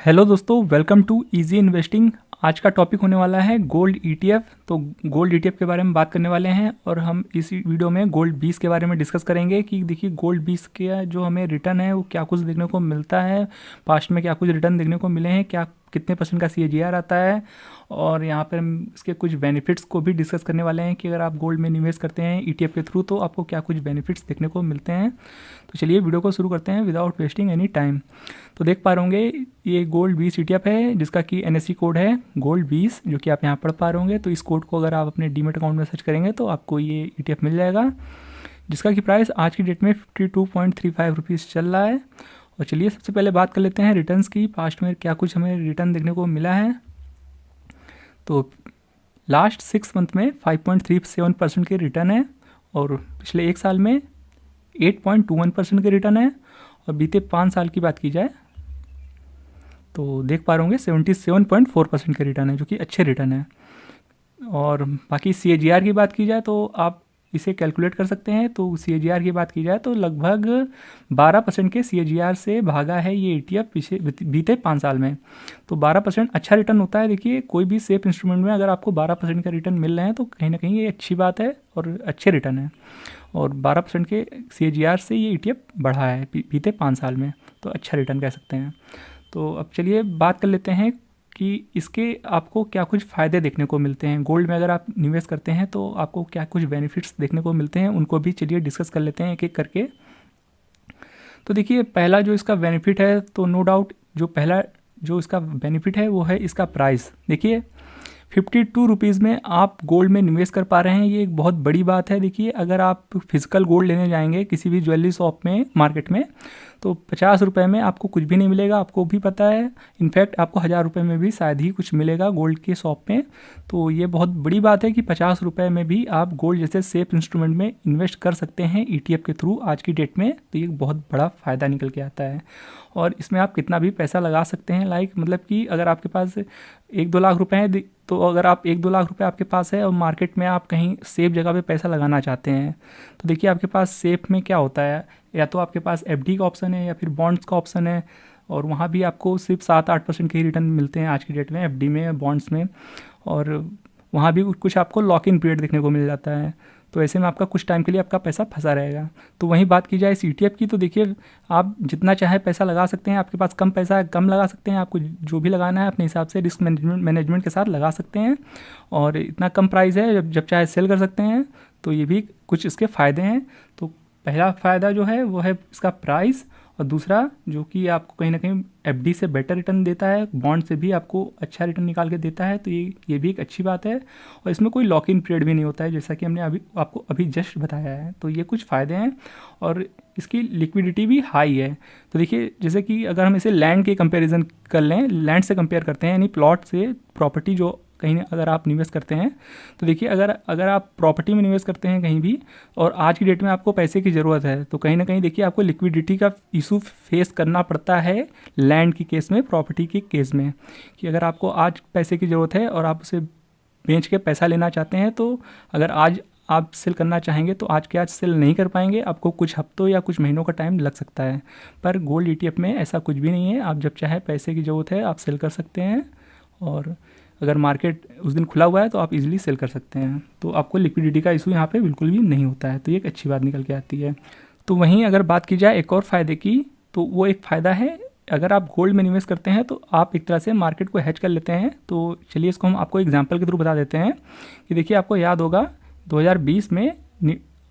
Hello दोस्तों, welcome to easy investing. आज का टॉपिक होने वाला है गोल्ड ईटीएफ। तो गोल्ड ईटीएफ के बारे में बात करने वाले हैं और हम इस वीडियो में गोल्ड 20 के बारे में डिस्कस करेंगे कि देखिए गोल्ड 20 के जो हमें रिटर्न है वो क्या कुछ देखने को मिलता है, पास्ट में क्या कुछ रिटर्न देखने को मिले हैं, क्या कितने परसेंट का सीएजीआर आता है, और यहाँ पर हम इसके कुछ बेनिफिट्स को भी डिस्कस करने वाले हैं कि अगर आप गोल्ड में निवेश करते हैं ईटीएफ के थ्रू तो आपको क्या कुछ बेनिफिट्स देखने को मिलते हैं। तो चलिए वीडियो को शुरू करते हैं विदाउट वेस्टिंग एनी टाइम। तो देख पा रहे होंगे ये गोल्ड 20 ईटीएफ है जिसका कि एनएससी कोड है गोल्ड 20, जो कि आप यहाँ पढ़ पा रहे होंगे। तो इस कोड को अगर आप अपने डीमेट अकाउंट में सर्च करेंगे तो आपको ये ईटीएफ मिल जाएगा, जिसका कि प्राइस आज की डेट में 52.35 रुपीज़ चल रहा है। और चलिए सबसे पहले बात कर लेते हैं रिटर्न्स की, पास्ट में क्या कुछ हमें रिटर्न देखने को मिला है। तो लास्ट 6 मंथ में 5.37% के रिटर्न है और पिछले एक साल में 8.21% के रिटर्न है। और बीते 5 साल की बात की जाए तो देख पा रहे होंगे 77.4% के रिटर्न है, जो कि अच्छे रिटर्न है। और बाकी सीएजीआर की बात की जाए तो आप इसे कैलकुलेट कर सकते हैं। तो सीएजीआर की बात की जाए तो लगभग 12% के सीएजीआर से भागा है ये ईटीएफ पीछे बीते 5 साल में। तो 12% अच्छा रिटर्न होता है। देखिए कोई भी सेफ इंस्ट्रूमेंट में अगर आपको 12% का रिटर्न मिल रहे हैं तो कहीं ना कहीं ये अच्छी बात है और अच्छे रिटर्न है। और 12% के सीएजीआर से ये ईटीएफ बढ़ा है बीते 5 साल में, तो अच्छा रिटर्न कह सकते हैं। तो अब चलिए बात कर लेते हैं कि इसके आपको क्या कुछ फ़ायदे देखने को मिलते हैं। गोल्ड में अगर आप निवेश करते हैं तो आपको क्या कुछ बेनिफिट्स देखने को मिलते हैं, उनको भी चलिए डिस्कस कर लेते हैं एक एक करके। तो देखिए पहला जो इसका बेनिफिट है, तो नो डाउट जो पहला जो इसका बेनिफिट है वो है इसका प्राइस। देखिए 52 रुपीज़ में आप गोल्ड में निवेश कर पा रहे हैं, ये एक बहुत बड़ी बात है। देखिए अगर आप फिजिकल गोल्ड लेने जाएंगे किसी भी ज्वेलरी शॉप में मार्केट में तो 50 रुपये में आपको कुछ भी नहीं मिलेगा, आपको भी पता है। इनफैक्ट आपको 1000 रुपये में भी शायद ही कुछ मिलेगा गोल्ड के शॉप में। तो ये बहुत बड़ी बात है कि 50 रुपये में भी आप गोल्ड जैसे सेफ इंस्ट्रूमेंट में इन्वेस्ट कर सकते हैं ईटीएफ के थ्रू आज की डेट में। तो ये बहुत बड़ा फ़ायदा निकल के आता है और इसमें आप कितना भी पैसा लगा सकते हैं। मतलब कि अगर आपके पास 1-2 लाख रुपए हैं तो अगर आप 1-2 लाख रुपए आपके पास है और मार्केट में आप कहीं सेफ जगह पे पैसा लगाना चाहते हैं तो देखिए आपके पास सेफ में क्या होता है, या तो आपके पास एफडी का ऑप्शन है या फिर बॉन्ड्स का ऑप्शन है। और वहाँ भी आपको सिर्फ 7-8% के ही रिटर्न मिलते हैं आज की डेट में एफडी में, बॉन्ड्स में। और वहाँ भी कुछ आपको लॉक इन पीरियड देखने को मिल जाता है। तो ऐसे में आपका कुछ टाइम के लिए आपका पैसा फंसा रहेगा। तो वहीं बात की जाए इस ईटीएफ की तो देखिए आप जितना चाहे पैसा लगा सकते हैं। आपके पास कम पैसा है कम लगा सकते हैं, आपको जो भी लगाना है अपने हिसाब से रिस्क मैनेजमेंट के साथ लगा सकते हैं। और इतना कम प्राइस है जब चाहे सेल कर सकते हैं। तो ये भी कुछ इसके फ़ायदे हैं। तो पहला फ़ायदा जो है वो है इसका प्राइस, और दूसरा जो कि आपको कहीं ना कहीं एफडी से बेटर रिटर्न देता है, बॉन्ड से भी आपको अच्छा रिटर्न निकाल के देता है। तो ये भी एक अच्छी बात है। और इसमें कोई लॉक इन पीरियड भी नहीं होता है जैसा कि हमने अभी जस्ट बताया है। तो ये कुछ फ़ायदे हैं और इसकी लिक्विडिटी भी हाई है। तो देखिए जैसे कि अगर हम इसे लैंड के कंपैरिजन कर लें, लैंड से कंपेयर करते हैं यानी प्लॉट से प्रॉपर्टी जो कहीं अगर आप निवेश करते हैं तो देखिए अगर आप प्रॉपर्टी में निवेश करते हैं कहीं भी और आज की डेट में आपको पैसे की ज़रूरत है तो कहीं ना कहीं देखिए आपको लिक्विडिटी का इशू फेस करना पड़ता है लैंड की केस में, प्रॉपर्टी के केस में। कि अगर आपको आज पैसे की ज़रूरत है और आप उसे बेच के पैसा लेना चाहते हैं तो अगर आज आप सेल करना चाहेंगे तो आज के आज सेल नहीं कर पाएंगे, आपको कुछ हफ्तों या कुछ महीनों का टाइम लग सकता है। पर गोल्ड ईटीएफ में ऐसा कुछ भी नहीं है, आप जब चाहे पैसे की ज़रूरत है आप सेल कर सकते हैं। और अगर मार्केट उस दिन खुला हुआ है तो आप इजीली सेल कर सकते हैं। तो आपको लिक्विडिटी का इशू यहाँ पे बिल्कुल भी नहीं होता है। तो ये एक अच्छी बात निकल के आती है। तो वहीं अगर बात की जाए एक और फ़ायदे की तो वो एक फ़ायदा है अगर आप गोल्ड में निवेश करते हैं तो आप एक तरह से मार्केट को हेज कर लेते हैं। तो चलिए इसको हम आपको एग्जाम्पल के थ्रू बता देते हैं कि देखिए आपको याद होगा 2020 में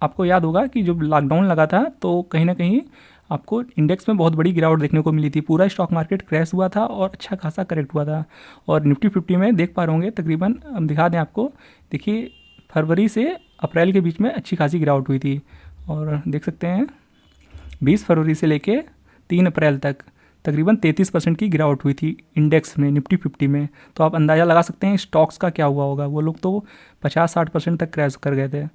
आपको याद होगा कि जब लॉकडाउन लगा था तो कहीं ना कहीं आपको इंडेक्स में बहुत बड़ी गिरावट देखने को मिली थी। पूरा स्टॉक मार्केट क्रैश हुआ था और अच्छा खासा करेक्ट हुआ था। और निफ्टी 50 में देख पा रहे होंगे तकरीबन, हम दिखा दें आपको, देखिए फरवरी से अप्रैल के बीच में अच्छी खासी गिरावट हुई थी। और देख सकते हैं 20 फरवरी से लेके 3 अप्रैल तक तकरीबन 33% की गिरावट हुई थी इंडेक्स में, निफ्टी 50 में। तो आप अंदाज़ा लगा सकते हैं स्टॉक्स का क्या हुआ होगा, वो लोग तो 50-60% तक क्रैश कर गए थे।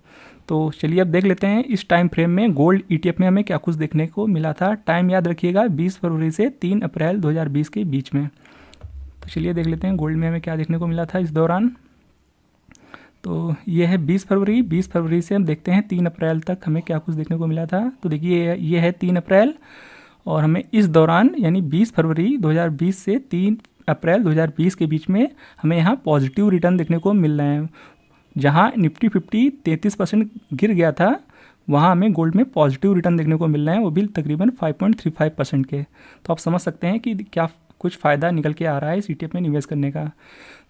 तो चलिए अब देख लेते हैं इस टाइम फ्रेम में गोल्ड ईटीएफ में हमें क्या कुछ देखने को मिला था। टाइम याद रखिएगा 20 फरवरी से 3 अप्रैल 2020 के बीच में। तो चलिए देख लेते हैं गोल्ड में हमें क्या देखने को मिला था इस दौरान। तो ये है 20 फरवरी से हम देखते हैं 3 अप्रैल तक हमें क्या कुछ देखने को मिला था। तो देखिए ये है 3 अप्रैल और हमें इस दौरान यानी 20 फरवरी 2020 से 3 अप्रैल 2020 के बीच में हमें यहाँ पॉजिटिव रिटर्न देखने को मिल रहे हैं। जहाँ निफ्टी 50 33% गिर गया था, वहाँ हमें गोल्ड में पॉजिटिव रिटर्न देखने को मिल रहे हैं, वो भी तकरीबन 5.35% के। तो आप समझ सकते हैं कि क्या कुछ फ़ायदा निकल के आ रहा है इस ETF में निवेश करने का।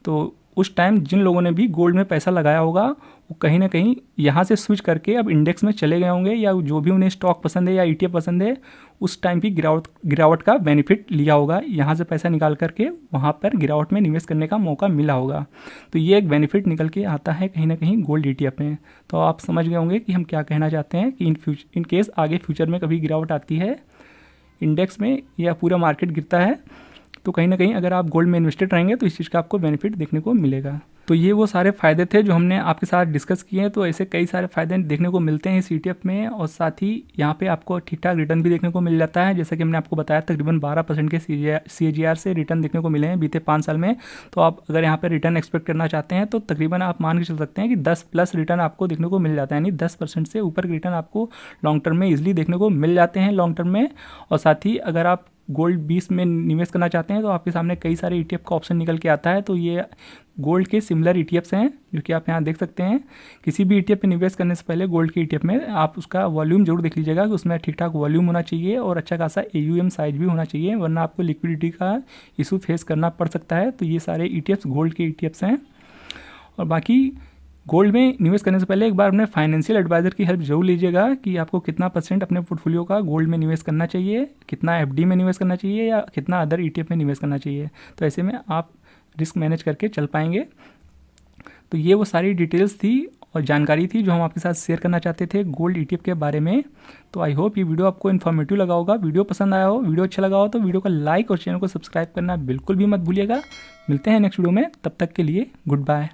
तो उस टाइम जिन लोगों ने भी गोल्ड में पैसा लगाया होगा वो कहीं ना कहीं यहाँ से स्विच करके अब इंडेक्स में चले गए होंगे, या जो भी उन्हें स्टॉक पसंद है या ETF पसंद है उस टाइम की गिरावट का बेनिफिट लिया होगा, यहाँ से पैसा निकाल करके वहाँ पर गिरावट में निवेश करने का मौका मिला होगा। तो ये एक बेनिफिट निकल के आता है कहीं ना कहीं गोल्ड ETF में। तो आप समझ गए होंगे कि हम क्या कहना चाहते हैं कि इन केस आगे फ्यूचर में कभी गिरावट आती है इंडेक्स में या पूरा मार्केट गिरता है, तो कहीं ना कहीं अगर आप गोल्ड में इन्वेस्टेड रहेंगे तो इस चीज़ का आपको बेनिफिट देखने को मिलेगा। तो ये वो सारे फ़ायदे थे जो हमने आपके साथ डिस्कस किए हैं। तो ऐसे कई सारे फ़ायदे देखने को मिलते हैं इस ETF में, और साथ ही यहाँ पे आपको ठीक ठाक रिटर्न भी देखने को मिल जाता है। जैसा कि हमने आपको बताया तकरीबन 12% के CAGR से रिटर्न देखने को मिले हैं बीते 5 साल में। तो आप अगर यहाँ पर रिटर्न एक्सपेक्ट करना चाहते हैं तो तकरीबन आप मान के चल सकते हैं कि 10+ रिटर्न आपको देखने को मिल जाता है, यानी 10% से ऊपर के रिटर्न आपको लॉन्ग टर्म में ईजिली देखने को मिल जाते हैं लॉन्ग टर्म में। और साथ ही अगर आप गोल्ड 20 में निवेश करना चाहते हैं तो आपके सामने कई सारे ETF का ऑप्शन निकल के आता है। तो ये गोल्ड के सिमिलर ETFs हैं जो कि आप यहाँ देख सकते हैं। किसी भी ETF पे निवेश करने से पहले गोल्ड के ETF में आप उसका वॉल्यूम जरूर देख लीजिएगा कि उसमें ठीक ठाक वॉल्यूम होना चाहिए और अच्छा खासा AUM साइज भी होना चाहिए, वरना आपको लिक्विडिटी का इशू फेस करना पड़ सकता है। तो ये सारे ETFs गोल्ड के ETFs हैं। और बाकी गोल्ड में निवेश करने से पहले एक बार अपने फाइनेंशियल एडवाइज़र की हेल्प जरूर लीजिएगा कि आपको कितना % अपने पोर्टफोलियो का गोल्ड में निवेश करना चाहिए, कितना FD में निवेश करना चाहिए या कितना अदर ETF में निवेश करना चाहिए। तो ऐसे में आप रिस्क मैनेज करके चल पाएंगे। तो ये वो सारी डिटेल्स थी और जानकारी थी जो हम आपके साथ शेयर करना चाहते थे गोल्ड ETF के बारे में। तो आई होप ये वीडियो आपको इन्फॉर्मेटिव लगा होगा। वीडियो पसंद आया हो, वीडियो अच्छा लगा हो तो वीडियो को लाइक और चैनल को सब्सक्राइब करना बिल्कुल भी मत भूलिएगा। मिलते हैं नेक्स्ट वीडियो में, तब तक के लिए गुड बाय।